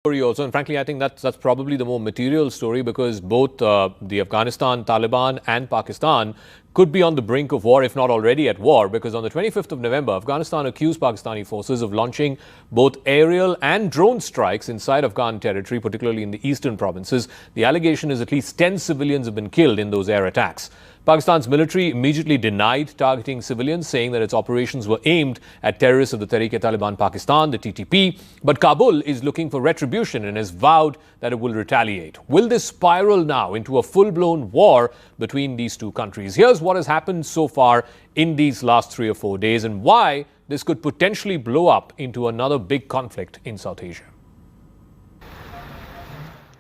story also, and frankly, I think that's probably the more material story, because both the Afghanistan Taliban and Pakistan could be on the brink of war, if not already at war, because on the 25th of November, Afghanistan accused Pakistani forces of launching both aerial and drone strikes inside Afghan territory, particularly in the eastern provinces. The allegation is at least 10 civilians have been killed in those air attacks. Pakistan's military immediately denied targeting civilians, saying that its operations were aimed at terrorists of the Tehrik-e-Taliban Pakistan, the TTP. But Kabul is looking for retribution and has vowed that it will retaliate. Will this spiral now into a full-blown war between these two countries? Here's what has happened so far in these last 3 or 4 days and why this could potentially blow up into another big conflict in South Asia.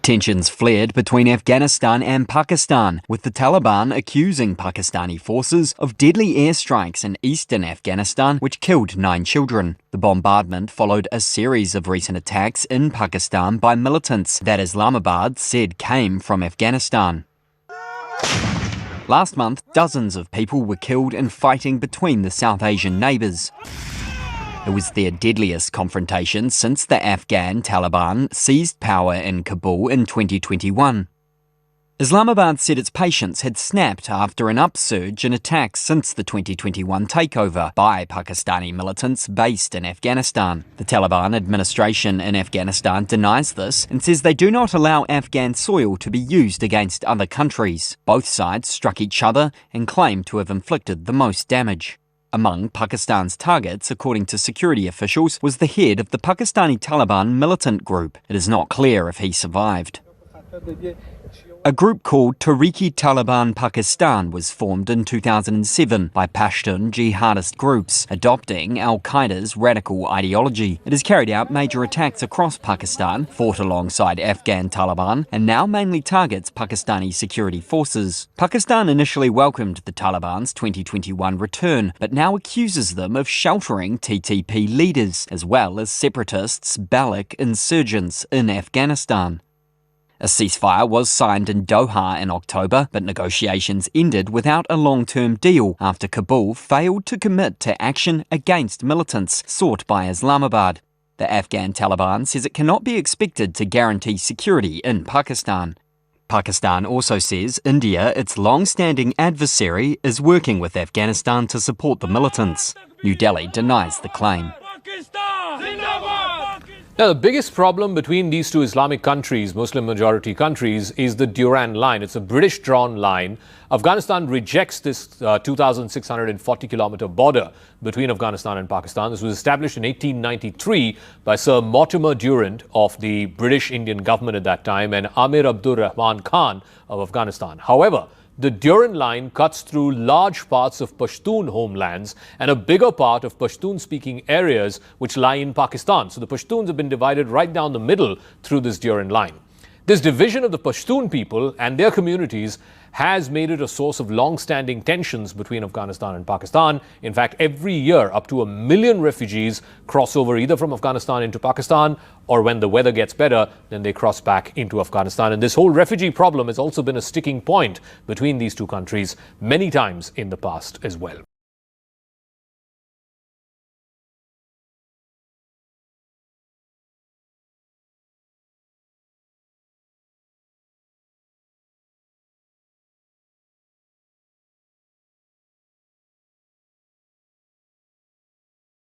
Tensions flared between Afghanistan and Pakistan, with the Taliban accusing Pakistani forces of deadly airstrikes in eastern Afghanistan, which killed 9 children. The bombardment followed a series of recent attacks in Pakistan by militants that Islamabad said came from Afghanistan. Last month, dozens of people were killed in fighting between the South Asian neighbours. It was their deadliest confrontation since the Afghan Taliban seized power in Kabul in 2021. Islamabad said its patience had snapped after an upsurge in attacks since the 2021 takeover by Pakistani militants based in Afghanistan. The Taliban administration in Afghanistan denies this and says they do not allow Afghan soil to be used against other countries. Both sides struck each other and claim to have inflicted the most damage. Among Pakistan's targets, according to security officials, was the head of the Pakistani Taliban militant group. It is not clear if he survived. A group called Tehrik-e-Taliban Pakistan was formed in 2007 by Pashtun jihadist groups, adopting al-Qaeda's radical ideology. It has carried out major attacks across Pakistan, fought alongside Afghan Taliban, and now mainly targets Pakistani security forces. Pakistan initially welcomed the Taliban's 2021 return, but now accuses them of sheltering TTP leaders, as well as separatists, Baloch insurgents in Afghanistan. A ceasefire was signed in Doha in October, but negotiations ended without a long-term deal after Kabul failed to commit to action against militants sought by Islamabad. The Afghan Taliban says it cannot be expected to guarantee security in Pakistan. Pakistan also says India, its long-standing adversary, is working with Afghanistan to support the militants. New Delhi denies the claim. Now, the biggest problem between these two Islamic countries, Muslim-majority countries, is the Durand Line. It's a British-drawn line. Afghanistan rejects this 2,640-kilometre border between Afghanistan and Pakistan. This was established in 1893 by Sir Mortimer Durand of the British Indian government at that time and Amir Abdur Rahman Khan of Afghanistan. However, the Durand Line cuts through large parts of Pashtun homelands and a bigger part of Pashtun-speaking areas which lie in Pakistan. So the Pashtuns have been divided right down the middle through this Durand Line. This division of the Pashtun people and their communities has made it a source of long-standing tensions between Afghanistan and Pakistan. In fact, every year, up to 1 million refugees cross over either from Afghanistan into Pakistan, or when the weather gets better, then they cross back into Afghanistan. And this whole refugee problem has also been a sticking point between these two countries many times in the past as well.